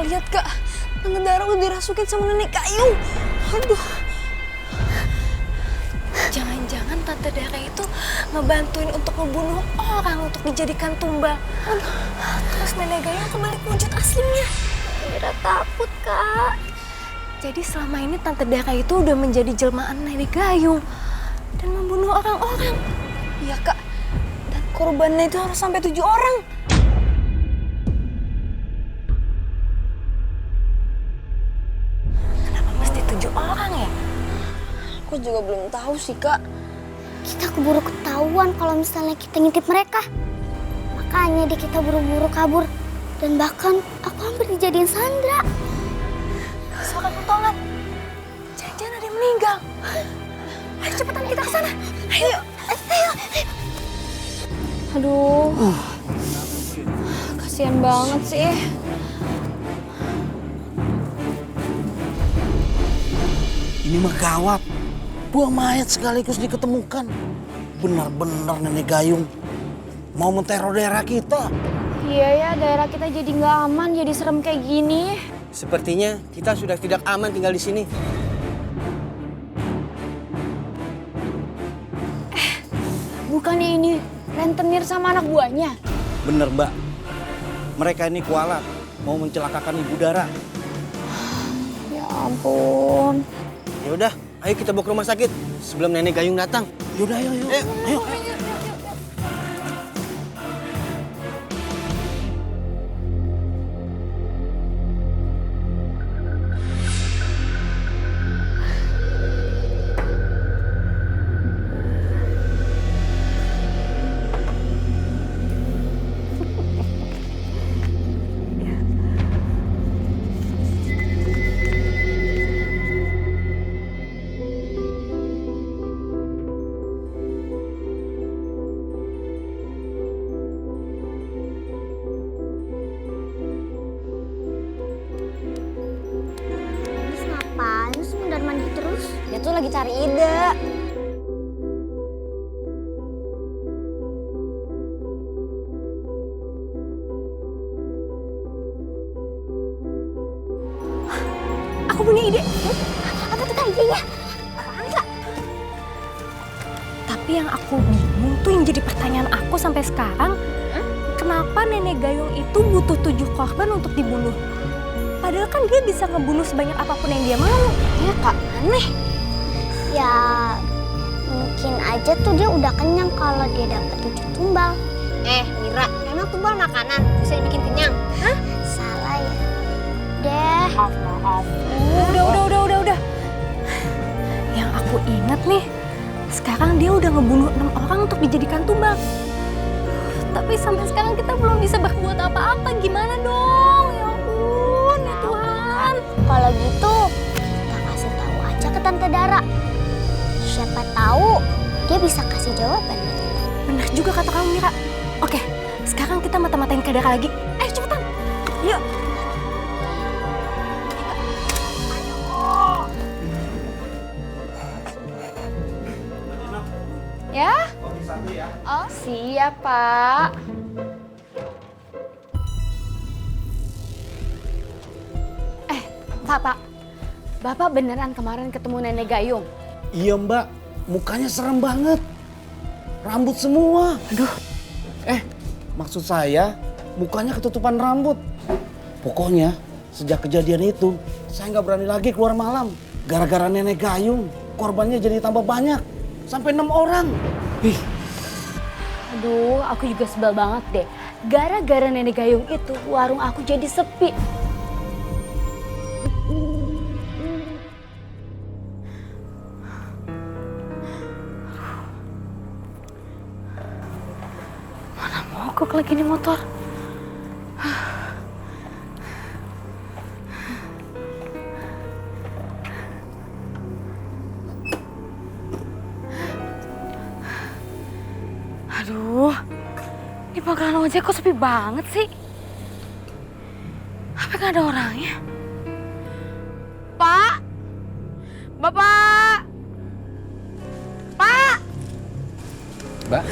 Lihat Kak, Tante Dara udah dirasukin sama nenek kayu. Aduh. Jangan-jangan Tante Dara itu ngebantuin untuk ngebunuh orang untuk dijadikan tumbal. Aduh. Terus nenek Gayung kembali ke wujud aslinya. Mira takut Kak. Jadi selama ini Tante Dara itu udah menjadi jelmaan nenek Gayung dan membunuh orang-orang. Iya Kak. Dan korbannya itu harus sampai 7 orang. Kenapa mesti 7 orang ya? Aku juga belum tahu sih Kak. Kita keburu ketahuan kalau misalnya kita ngintip mereka. Makanya deh kita buru-buru kabur. Dan bahkan aku hampir dijadiin Sandra. Suara kentongan. Jangan-jangan ada yang meninggal. Ayo cepetan kita ke sana. Ayo. Aduh. Kasihan banget sih. Ini mah gawat. 2 mayat sekaligus diketemukan. Benar-benar nenek Gayung mau menteror daerah kita. Iya ya, daerah kita jadi nggak aman, jadi serem kayak gini. Sepertinya kita sudah tidak aman tinggal di sini. Bukannya ini rentenir sama anak buahnya? Bener, Mbak. Mereka ini kualat, mau mencelakakan Ibu Dara. Ya ampun. Ya udah, ayo kita bawa ke rumah sakit sebelum nenek Gayung datang. Yaudah, ayo. Ayo. Ngapain sih mundar mandir terus? Dia tuh lagi cari ide. Aku punya ide. Apa tuh Kak idenya? Tapi yang aku bingung tuh yang jadi pertanyaan aku sampai sekarang, kenapa nenek Gayung itu butuh 7 korban untuk dibunuh? Padahal kan dia bisa ngebunuh sebanyak apapun yang dia mau. Ya Kak, aneh. Ya mungkin aja tuh dia udah kenyang kalau dia dapat 7 tumbal. Mira, emang tumbal makanan bisa dibikin kenyang? Hah? Salah ya. Deh. Udah. Yang aku ingat nih, sekarang dia udah ngebunuh 6 orang untuk dijadikan tumbal. Tapi sampai sekarang kita belum bisa berbuat apa-apa. Gimana dong? Ya ampun, ya Tuhan. Kalau gitu kita kasih tahu aja ke Tante Dara. Siapa tahu dia bisa kasih jawaban. Benar juga kata kamu, Mira. Oke, sekarang kita mata-matain ke Dara lagi. Ayo cepetan. Yuk. Ya? Oh siap Pak. Pak. Bapak beneran kemarin ketemu Nenek Gayung? Iya, Mbak. Mukanya serem banget. Rambut semua. Aduh. Maksud saya, mukanya ketutupan rambut. Pokoknya, sejak kejadian itu, saya nggak berani lagi keluar malam. Gara-gara nenek Gayung, korbannya jadi tambah banyak. Sampai 6 orang. Aduh, aku juga sebel banget deh. Gara-gara Nenek Gayung itu, warung aku jadi sepi. Mana mogok lagi nih motor. Aduh, ini pangkalan ojek kok sepi banget sih? Apa nggak ada orangnya? Pak, Bapak, Pak. Mbak,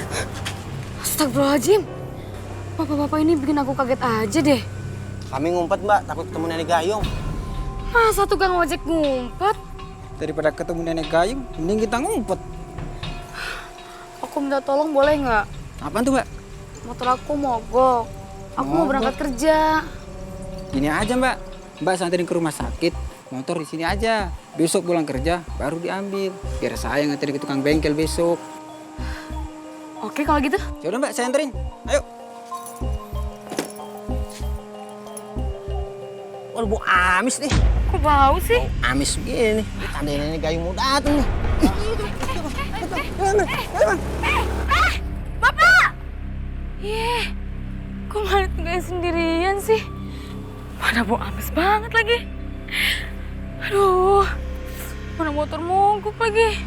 Astagfirullahaladzim, bapak-bapak ini bikin aku kaget aja deh. Kami ngumpet mbak, takut ketemu nenek gayung. Masa tukang ojek ngumpet? Daripada ketemu nenek gayung, mending kita ngumpet. Aku minta tolong boleh nggak? Apaan tuh mbak? Motor aku mogok. Aku mau Mogok? berangkat kerja. Gini aja mbak, mbak santerin ke rumah sakit, motor di sini aja. Besok pulang kerja baru diambil. Biar saya nganterin ke tukang bengkel besok. Oke kalau gitu. Yaudah mbak, saya anterin. Ayo. Waduh, bau amis nih. Kok bau sih? Amis begini nih. Tandanya nenek gayung mau dateng nih. Bapak! Yeh, kok malah tinggal sendirian sih? Mana bau amis banget lagi. Aduh, mana motor mogok lagi.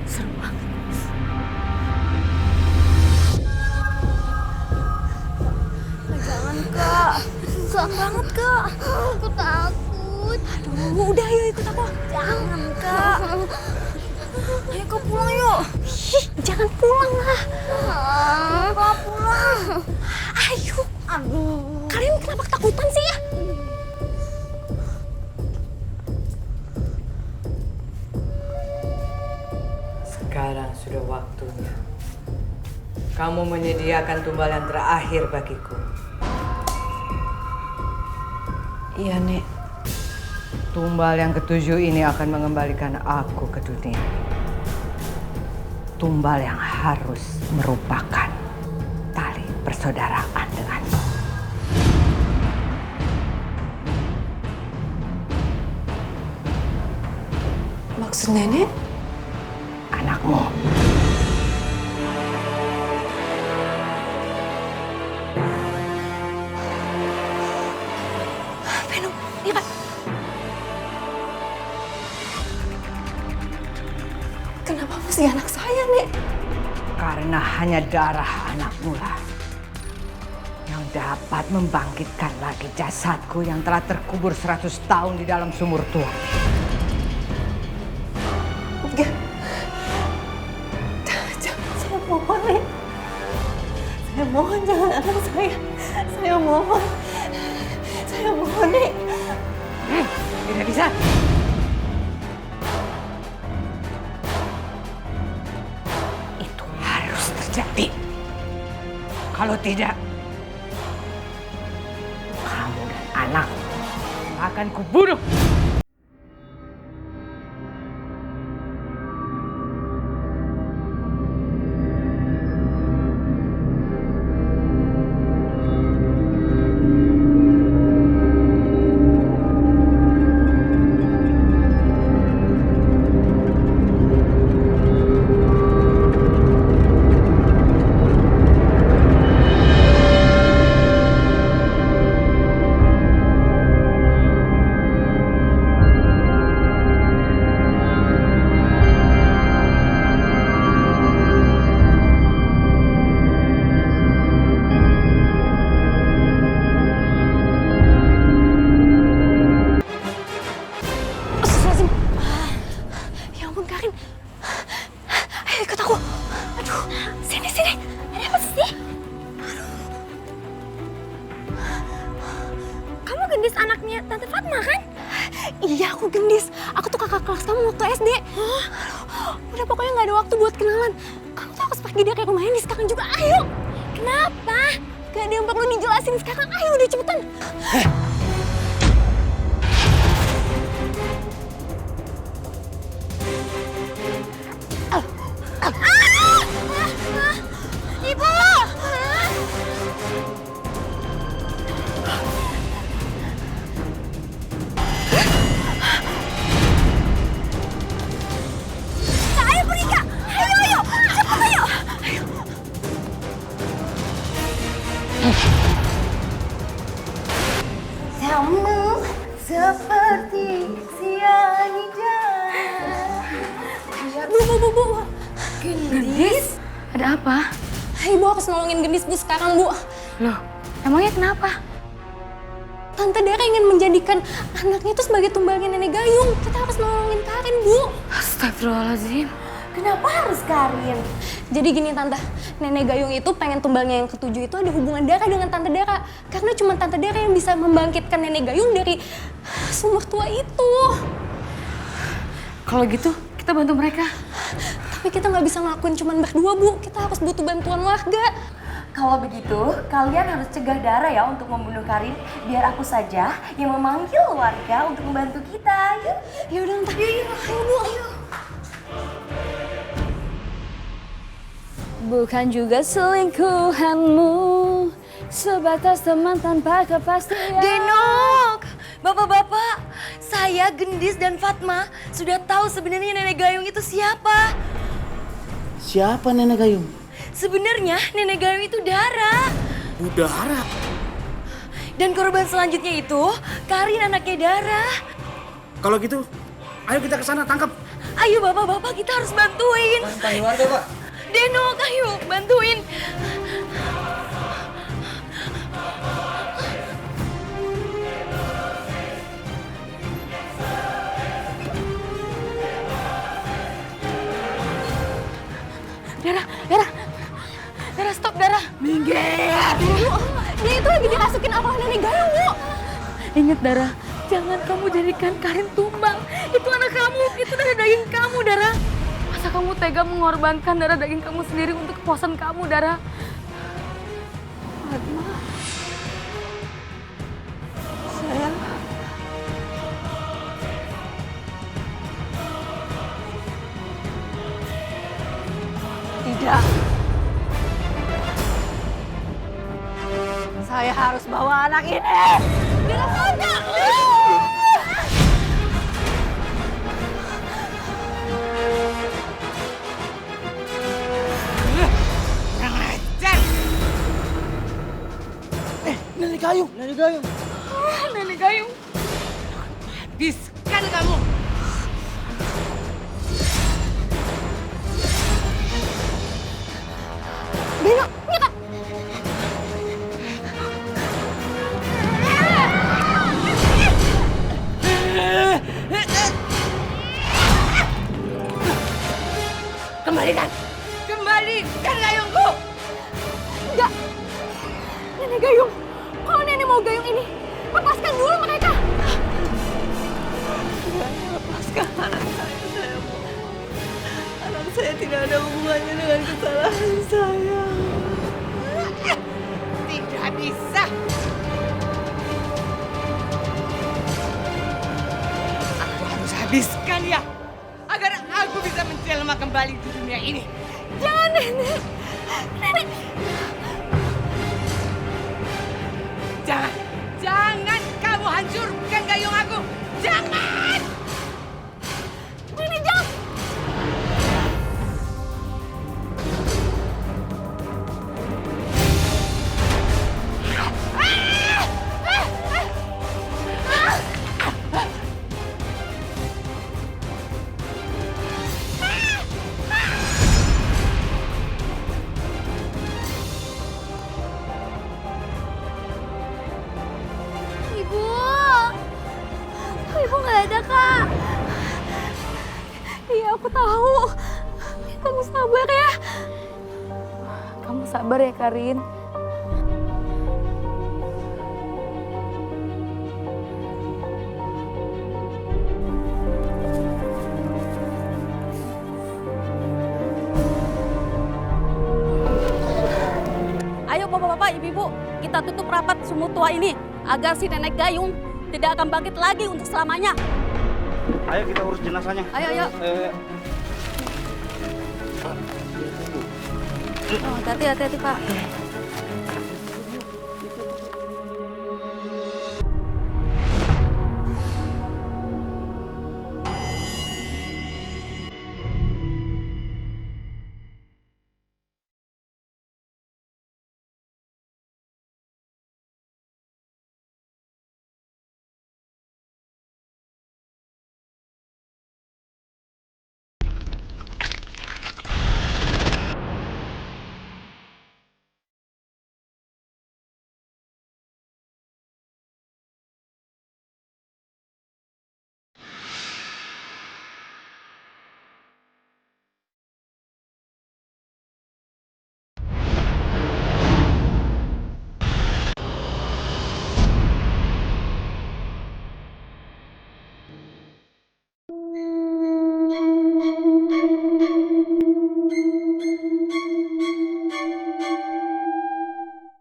Seru banget. Jangan, Kak. Serem banget, Kak. Aku takut. Aduh, udah ayo ikut aku. Jangan, Kak. Ayo kau pulang yuk. Jangan pulang lah. Kak pulang. Ayo. Aduh. Kalian kenapa ketakutan sih ya? Sekarang sudah waktunya. Kamu menyediakan tumbal yang terakhir bagiku. Iya, Nek. Tumbal yang ketujuh ini akan mengembalikan aku ke dunia. Tumbal yang harus merupakan tali persaudaraan denganmu. Maksud nenek? Anakmu. Venom, iya Kak. Kenapa mesti anak saya, Nek? Karena hanya darah anakmu lah yang dapat membangkitkan lagi jasadku yang telah terkubur 100 tahun di dalam sumur tua. Saya mohon, Nek. Saya mohon jangan anak saya. Saya mohon. Saya mohon, Nek. Tidak bisa. Itu harus terjadi. Kalau tidak, kamu dan anakmu akan kubunuh. Ya ampun, Karin. Ayo ikut aku. Aduh, sini. Ada apa sih? Kamu gendis anaknya Tante Fatma kan? Iya, aku gendis. Aku tuh kakak kelas kamu waktu SD. Udah pokoknya nggak ada waktu buat kenalan. Kamu tuh harus pergi dia ke rumah ini sekarang juga. Ayo. Kenapa? Gak ada yang perlu dijelasin sekarang. Ayo udah cepetan. Ibu! Ayo pergi, Kak! Ayo! Cepat, ayo! Kamu seperti cyanida. Bu. Gendis? Ada apa? Ibu harus nolongin Gendis, Bu, sekarang, Bu. Loh, emangnya kenapa? Tante Dara ingin menjadikan anaknya itu sebagai tumbalnya Nenek Gayung. Kita harus nolongin Karin, Bu. Astagfirullahaladzim. Kenapa harus Karin? Jadi gini Tante, Nenek Gayung itu pengen tumbalnya yang ketujuh itu ada hubungan darah dengan Tante Dara. Karena cuma Tante Dara yang bisa membangkitkan Nenek Gayung dari sumur tua itu. Kalau gitu, kita bantu mereka. Tapi kita nggak bisa ngelakuin cuma berdua, Bu. Kita harus butuh bantuan warga. Kalau begitu, kalian harus cegah Dara ya untuk membunuh Karin. Biar aku saja yang memanggil warga untuk membantu kita. Yuk. Ya udah, ntar. Ayo, Bu. Ayo. Bukan juga selingkuhanmu, sebatas teman tanpa kepastian. Denok! Bapak-bapak, saya, Gendis, dan Fatma sudah tahu sebenarnya Nenek Gayung itu siapa. Siapa Nenek Gayung? Sebenarnya Nenek Gayung itu Dara. Udara. Dan korban selanjutnya itu Karin anaknya Dara. Kalau gitu, ayo kita ke sana tangkap. Ayo bapak-bapak, kita harus bantuin. Panggil warga, Pak. Denok, ayo bantuin. Dara, stop Dara. Minggir! Dia itu lagi dirasukin arwah Nenek Gayung, Bu. Ingat Dara, jangan kamu jadikan Karin tumbal. Itu anak kamu, itu darah daging kamu, Dara. Masa kamu tega mengorbankan darah daging kamu sendiri untuk kepuasan kamu, Dara? Fatma. Sayang. Tidak. Saya harus bawa anak ini. Bila saja. Kurang ajar. Nenek Gayung. Nenek Gayung. Nenek Gayung. Habiskan kamu. Beno, kita. Kembalikan. Kembalikan gayungku. Enggak. Nenek Gayung. Kalau Nenek mau Gayung ini, lepaskan dulu mereka. Lepaskan anak saya mohon. Anak saya tidak ada hubungannya dengan kesalahan saya. Tidak bisa. Aku harus habiskan ya. Agar aku bisa menjelma kembali di dunia ini. Jangan, Nenek. Nenek. Jangan. Jangan kamu hancurkan gayung aku. Jangan. Nenek, jangan. Ibu! Ibu nggak ada, Kak. Iya, aku tahu. Kamu sabar ya. Kamu sabar ya, Karin. Ayo bapak-bapak, ibu-ibu, kita tutup rapat sumur tua ini agar si Nenek Gayung tidak akan bangkit lagi untuk selamanya. Ayo kita urus jenazahnya. Ayo, ayo. Ayo. Oh, hati-hati, Pak.